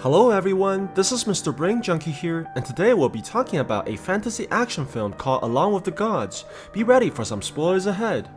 Hello everyone, this is Mr. Brain Junkie here, and today we'll be talking about a fantasy action film called Along with the Gods. Be ready for some spoilers ahead.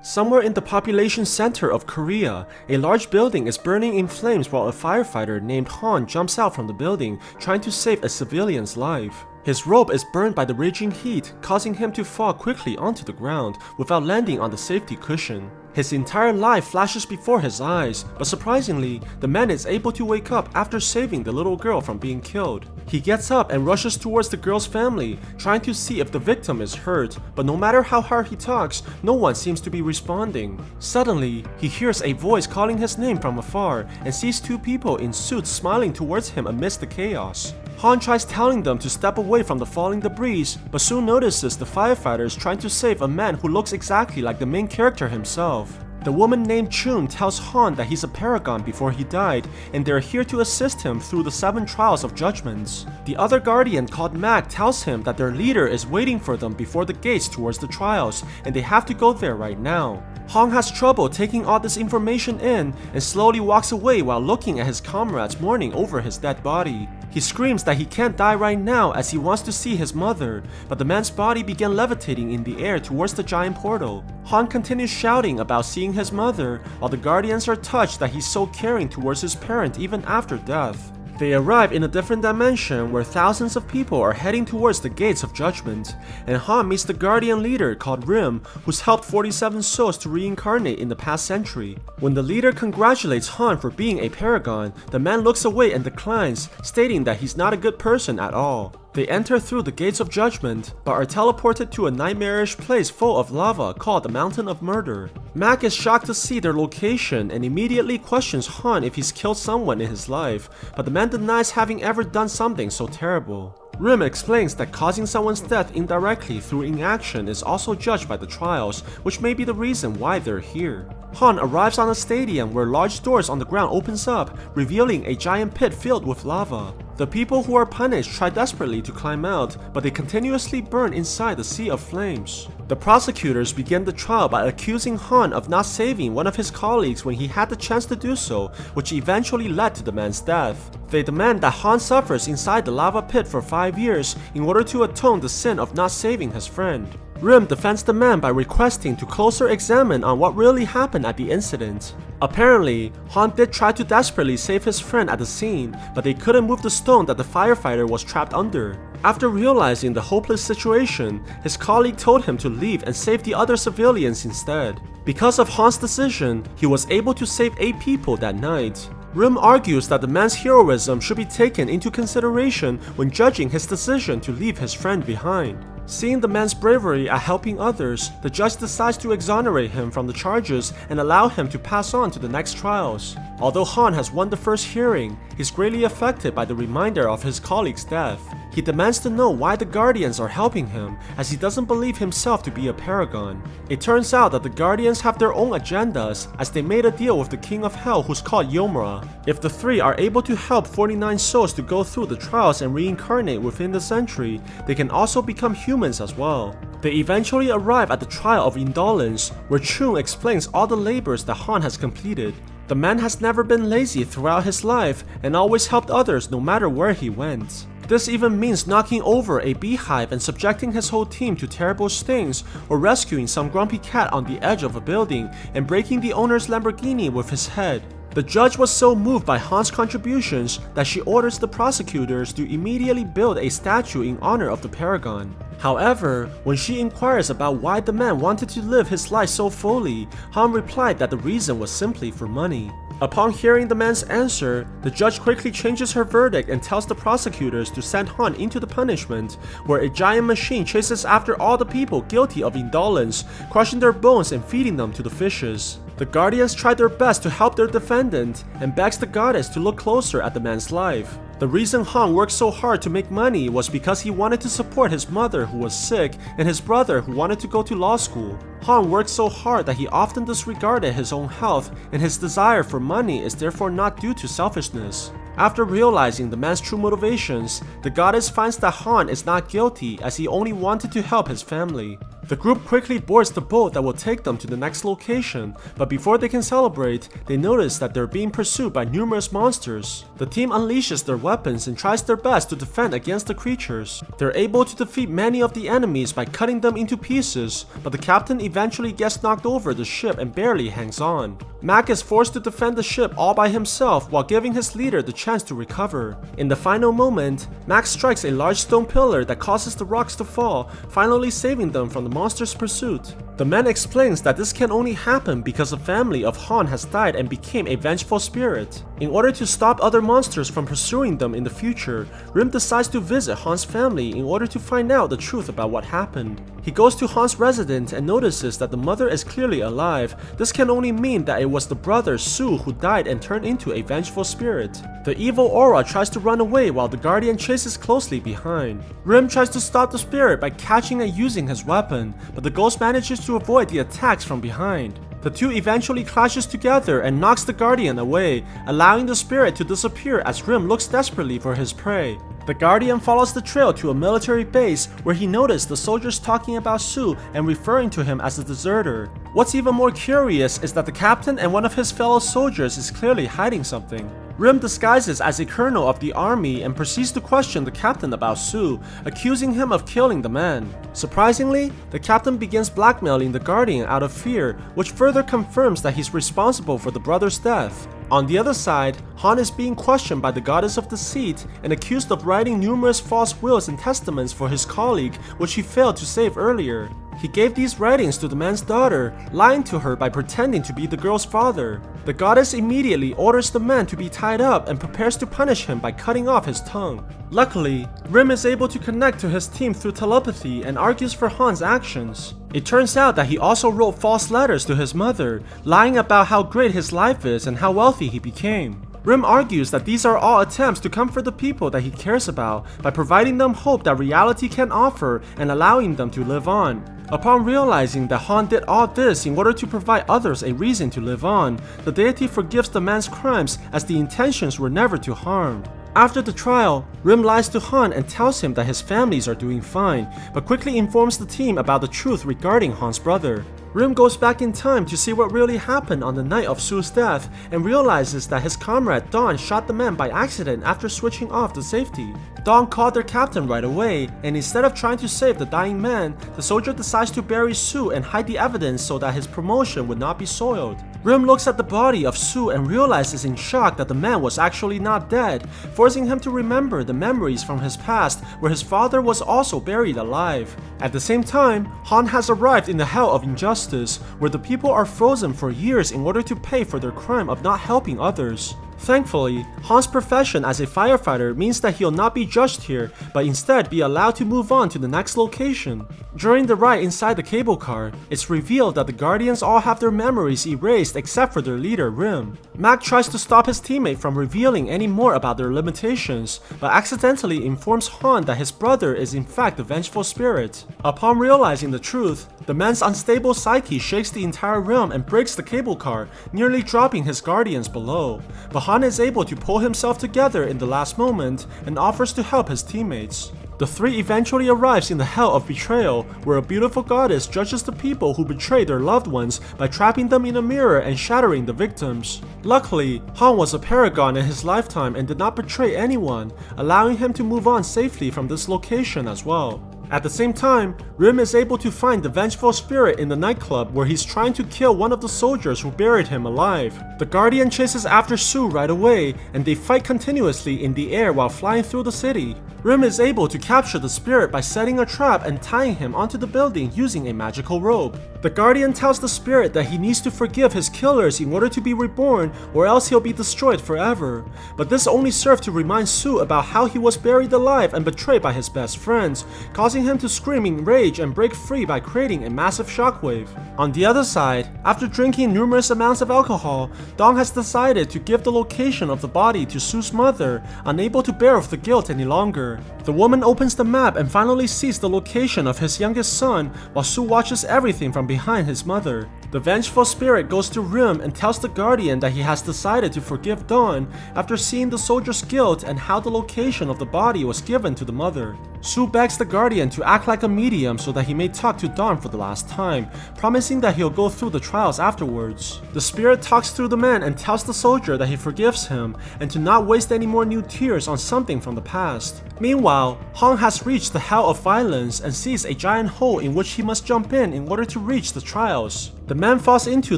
Somewhere in the population center of Korea, a large building is burning in flames while a firefighter named Han jumps out from the building trying to save a civilian's life. His robe is burned by the raging heat, causing him to fall quickly onto the ground without landing on the safety cushion. His entire life flashes before his eyes, but surprisingly, the man is able to wake up after saving the little girl from being killed. He gets up and rushes towards the girl's family, trying to see if the victim is hurt, but no matter how hard he talks, no one seems to be responding. Suddenly, he hears a voice calling his name from afar and sees two people in suits smiling towards him amidst the chaos. Han tries telling them to step away from the falling debris, but soon notices the firefighters trying to save a man who looks exactly like the main character himself. The woman named Chun tells Han that he's a paragon before he died, and they're here to assist him through the 7 trials of judgments. The other guardian called Mac tells him that their leader is waiting for them before the gates towards the trials, and they have to go there right now. Han has trouble taking all this information in, and slowly walks away while looking at his comrades mourning over his dead body. He screams that he can't die right now as he wants to see his mother, but the man's body began levitating in the air towards the giant portal. Han continues shouting about seeing his mother, while the guardians are touched that he's so caring towards his parent even after death. They arrive in a different dimension where thousands of people are heading towards the gates of judgment, and Han meets the guardian leader called Rim, who's helped 47 souls to reincarnate in the past century. When the leader congratulates Han for being a paragon, the man looks away and declines, stating that he's not a good person at all. They enter through the gates of judgment, but are teleported to a nightmarish place full of lava called the Mountain of Murder. Mac is shocked to see their location and immediately questions Han if he's killed someone in his life, but the man denies having ever done something so terrible. Rim explains that causing someone's death indirectly through inaction is also judged by the trials, which may be the reason why they're here. Han arrives on a stadium where large doors on the ground opens up, revealing a giant pit filled with lava. The people who are punished try desperately to climb out, but they continuously burn inside the sea of flames. The prosecutors begin the trial by accusing Han of not saving one of his colleagues when he had the chance to do so, which eventually led to the man's death. They demand that Han suffers inside the lava pit for 5 years in order to atone the sin of not saving his friend. Rim defends the man by requesting to closer examine on what really happened at the incident. Apparently, Han did try to desperately save his friend at the scene, but they couldn't move the stone that the firefighter was trapped under. After realizing the hopeless situation, his colleague told him to leave and save the other civilians instead. Because of Han's decision, he was able to save 8 people that night. Rim argues that the man's heroism should be taken into consideration when judging his decision to leave his friend behind. Seeing the man's bravery at helping others, the judge decides to exonerate him from the charges and allow him to pass on to the next trials. Although Han has won the first hearing, he's greatly affected by the reminder of his colleague's death. He demands to know why the Guardians are helping him, as he doesn't believe himself to be a paragon. It turns out that the Guardians have their own agendas, as they made a deal with the King of Hell who's called Yomra. If the 3 are able to help 49 souls to go through the trials and reincarnate within the century, they can also become humans as well. They eventually arrive at the trial of indolence, where Chun explains all the labors that Han has completed. The man has never been lazy throughout his life and always helped others no matter where he went. This even means knocking over a beehive and subjecting his whole team to terrible stings, or rescuing some grumpy cat on the edge of a building and breaking the owner's Lamborghini with his head. The judge was so moved by Han's contributions that she orders the prosecutors to immediately build a statue in honor of the paragon. However, when she inquires about why the man wanted to live his life so fully, Han replied that the reason was simply for money. Upon hearing the man's answer, the judge quickly changes her verdict and tells the prosecutors to send Han into the punishment, where a giant machine chases after all the people guilty of indolence, crushing their bones and feeding them to the fishes. The Guardians try their best to help their defendant and begs the goddess to look closer at the man's life. The reason Han worked so hard to make money was because he wanted to support his mother who was sick and his brother who wanted to go to law school. Han works so hard that he often disregarded his own health, and his desire for money is therefore not due to selfishness. After realizing the man's true motivations, the goddess finds that Han is not guilty as he only wanted to help his family. The group quickly boards the boat that will take them to the next location, but before they can celebrate, they notice that they're being pursued by numerous monsters. The team unleashes their weapons and tries their best to defend against the creatures. They're able to defeat many of the enemies by cutting them into pieces, but the captain eventually gets knocked over the ship and barely hangs on. Mac is forced to defend the ship all by himself while giving his leader the chance to recover. In the final moment, Mac strikes a large stone pillar that causes the rocks to fall, finally saving them from the monster's pursuit. The man explains that this can only happen because the family of Han has died and became a vengeful spirit. In order to stop other monsters from pursuing them in the future, Rim decides to visit Han's family in order to find out the truth about what happened. He goes to Han's residence and notices that the mother is clearly alive. This can only mean that it was the brother Su who died and turned into a vengeful spirit. The evil aura tries to run away while the guardian chases closely behind. Rim tries to stop the spirit by catching and using his weapon, but the ghost manages to avoid the attacks from behind. The two eventually clashes together and knocks the guardian away, allowing the spirit to disappear as Rim looks desperately for his prey. The guardian follows the trail to a military base where he noticed the soldiers talking about Su and referring to him as a deserter. What's even more curious is that the captain and one of his fellow soldiers is clearly hiding something. Rim disguises as a colonel of the army and proceeds to question the captain about Su, accusing him of killing the man. Surprisingly, the captain begins blackmailing the guardian out of fear, which further confirms that he's responsible for the brother's death. On the other side, Han is being questioned by the goddess of deceit and accused of writing numerous false wills and testaments for his colleague, which he failed to save earlier. He gave these writings to the man's daughter, lying to her by pretending to be the girl's father. The goddess immediately orders the man to be tied up and prepares to punish him by cutting off his tongue. Luckily, Rim is able to connect to his team through telepathy and argues for Han's actions. It turns out that he also wrote false letters to his mother, lying about how great his life is and how wealthy he became. Rim argues that these are all attempts to comfort the people that he cares about by providing them hope that reality can offer and allowing them to live on. Upon realizing that Han did all this in order to provide others a reason to live on, the deity forgives the man's crimes as the intentions were never to harm. After the trial, Rim lies to Han and tells him that his families are doing fine, but quickly informs the team about the truth regarding Han's brother. Rim goes back in time to see what really happened on the night of Su's death and realizes that his comrade Dawn shot the man by accident after switching off the safety. Dawn called their captain right away, and instead of trying to save the dying man, the soldier decides to bury Su and hide the evidence so that his promotion would not be soiled. Rim looks at the body of Su and realizes in shock that the man was actually not dead, forcing him to remember the memories from his past where his father was also buried alive. At the same time, Han has arrived in the Hell of Injustice, where the people are frozen for years in order to pay for their crime of not helping others. Thankfully, Han's profession as a firefighter means that he'll not be judged here, but instead be allowed to move on to the next location. During the ride inside the cable car, it's revealed that the Guardians all have their memories erased except for their leader, Rim. Mac tries to stop his teammate from revealing any more about their limitations, but accidentally informs Han that his brother is in fact a vengeful spirit. Upon realizing the truth, the man's unstable psyche shakes the entire realm and breaks the cable car, nearly dropping his guardians below. But Han is able to pull himself together in the last moment and offers to help his teammates. The three eventually arrives in the Hell of Betrayal, where a beautiful goddess judges the people who betray their loved ones by trapping them in a mirror and shattering the victims. Luckily, Han was a paragon in his lifetime and did not betray anyone, allowing him to move on safely from this location as well. At the same time, Rim is able to find the vengeful spirit in the nightclub where he's trying to kill one of the soldiers who buried him alive. The Guardian chases after Su right away, and they fight continuously in the air while flying through the city. Rim is able to capture the spirit by setting a trap and tying him onto the building using a magical rope. The Guardian tells the spirit that he needs to forgive his killers in order to be reborn, or else he'll be destroyed forever. But this only served to remind Su about how he was buried alive and betrayed by his best friends, causing him to scream in rage and break free by creating a massive shockwave. On the other side, after drinking numerous amounts of alcohol, Dong has decided to give the location of the body to Su's mother, unable to bear with the guilt any longer. her. The woman opens the map and finally sees the location of his youngest son, while Sue watches everything from behind his mother. The vengeful spirit goes to Rim and tells the Guardian that he has decided to forgive Dawn after seeing the soldier's guilt and how the location of the body was given to the mother. Sue begs the Guardian to act like a medium so that he may talk to Dawn for the last time, promising that he'll go through the trials afterwards. The spirit talks through the man and tells the soldier that he forgives him and to not waste any more new tears on something from the past. Meanwhile, Han has reached the hell of violence and sees a giant hole in which he must jump in order to reach the trials. The man falls into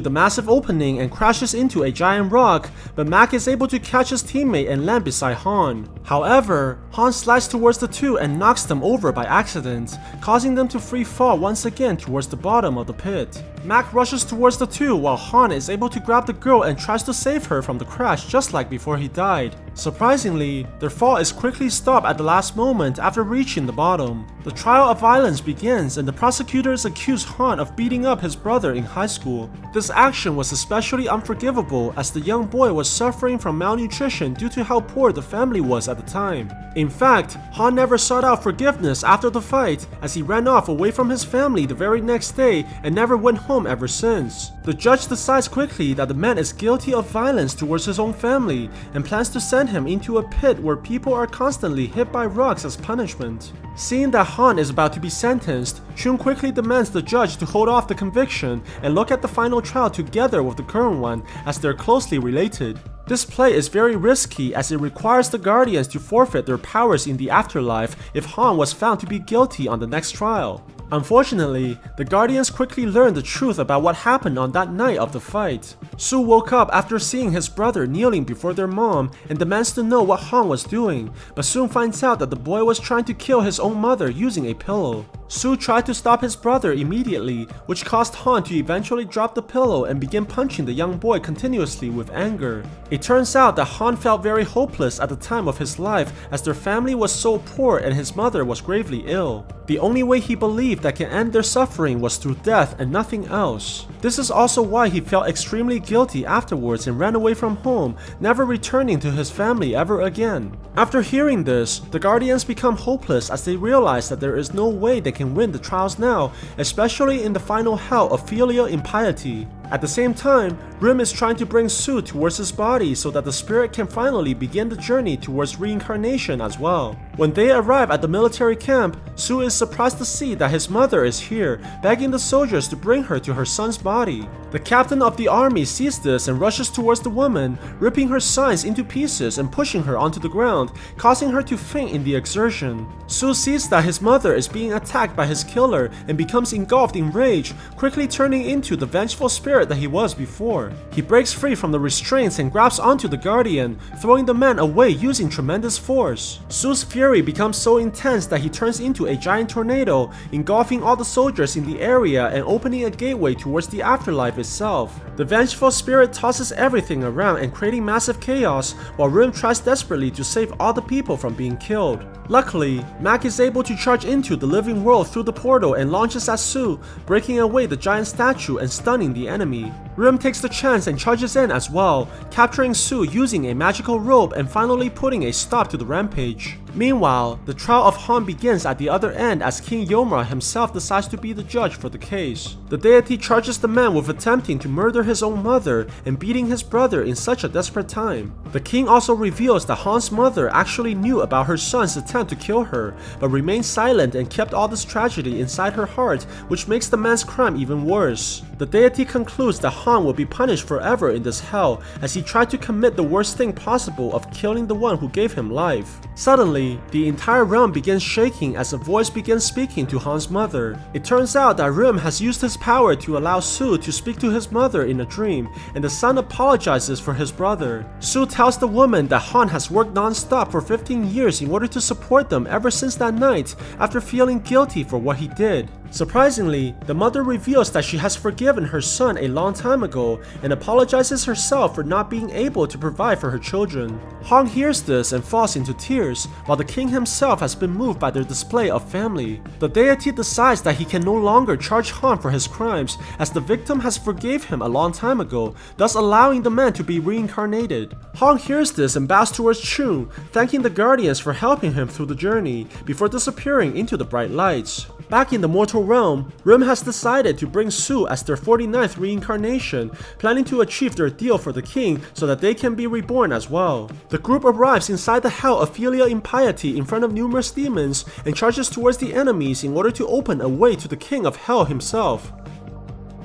the massive opening and crashes into a giant rock, but Mac is able to catch his teammate and land beside Han. However, Han slides towards the two and knocks them over by accident, causing them to free fall once again towards the bottom of the pit. Mac rushes towards the two while Han is able to grab the girl and tries to save her from the crash just like before he died. Surprisingly, their fall is quickly stopped at the last moment after reaching the bottom. The trial of violence begins and the prosecutors accuse Han of beating up his brother in high school. This action was especially unforgivable as the young boy was suffering from malnutrition due to how poor the family was at the time. In fact, Han never sought out forgiveness after the fight as he ran off away from his family the very next day and never went home ever since. The judge decides quickly that the man is guilty of violence towards his own family and plans to send him into a pit where people are constantly hit by rocks as punishment. Seeing that Han is about to be sentenced, Chun quickly demands the judge to hold off the conviction and look at the final trial together with the current one as they're closely related. This play is very risky as it requires the Guardians to forfeit their powers in the afterlife if Han was found to be guilty on the next trial. Unfortunately, the Guardians quickly learn the truth about what happened on that night of the fight. Sue woke up after seeing his brother kneeling before their mom and demands to know what Han was doing, but soon finds out that the boy was trying to kill his own mother using a pillow. Sue tried to stop his brother immediately, which caused Han to eventually drop the pillow and begin punching the young boy continuously with anger. It turns out that Han felt very hopeless at the time of his life as their family was so poor and his mother was gravely ill. The only way he believed that can end their suffering was through death and nothing else. This is also why he felt extremely guilty afterwards and ran away from home, never returning to his family ever again. After hearing this, the Guardians become hopeless as they realize that there is no way they can win the trials now, especially in the final hell of filial impiety. At the same time, Rim is trying to bring Sue towards his body so that the spirit can finally begin the journey towards reincarnation as well. When they arrive at the military camp, Sue is surprised to see that his mother is here, begging the soldiers to bring her to her son's body. The captain of the army sees this and rushes towards the woman, ripping her sides into pieces and pushing her onto the ground, causing her to faint in the exertion. Sue sees that his mother is being attacked by his killer and becomes engulfed in rage, quickly turning into the vengeful spirit that he was before. He breaks free from the restraints and grabs onto the Guardian, throwing the man away using tremendous force. Sue's fury becomes so intense that he turns into a giant tornado, engulfing all the soldiers in the area and opening a gateway towards the afterlife itself. The vengeful spirit tosses everything around and creating massive chaos, while Rim tries desperately to save all the people from being killed. Luckily, Mac is able to charge into the living world through the portal and launches at Sue, breaking away the giant statue and stunning the enemy. Rim takes the chance and charges in as well, capturing Sue using a magical rope and finally putting a stop to the rampage. Meanwhile, the trial of Han begins at the other end as King Yomra himself decides to be the judge for the case. The deity charges the man with attempting to murder his own mother and beating his brother in such a desperate time. The king also reveals that Han's mother actually knew about her son's attempt to kill her, but remained silent and kept all this tragedy inside her heart, which makes the man's crime even worse. The deity concludes that Han will be punished forever in this hell as he tried to commit the worst thing possible of killing the one who gave him life. Suddenly, the entire realm begins shaking as a voice begins speaking to Han's mother. It turns out that Rim has used his power to allow Sue to speak to his mother in a dream, and the son apologizes for his brother. Sue tells the woman that Han has worked non-stop for 15 years in order to support them ever since that night after feeling guilty for what he did. Surprisingly, the mother reveals that she has forgiven her son a long time ago and apologizes herself for not being able to provide for her children. Hong hears this and falls into tears, while the king himself has been moved by their display of family. The deity decides that he can no longer charge Hong for his crimes, as the victim has forgave him a long time ago, thus allowing the man to be reincarnated. Hong hears this and bows towards Chun, thanking the guardians for helping him through the journey, before disappearing into the bright lights. Back in the mortal realm, Rim has decided to bring Su as their 49th reincarnation, planning to achieve their deal for the king so that they can be reborn as well. The group arrives inside the hell of filial impiety in front of numerous demons and charges towards the enemies in order to open a way to the king of hell himself.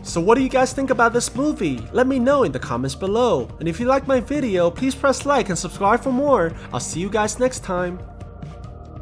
So what do you guys think about this movie? Let me know in the comments below. And if you like my video, please press like and subscribe for more. I'll see you guys next time.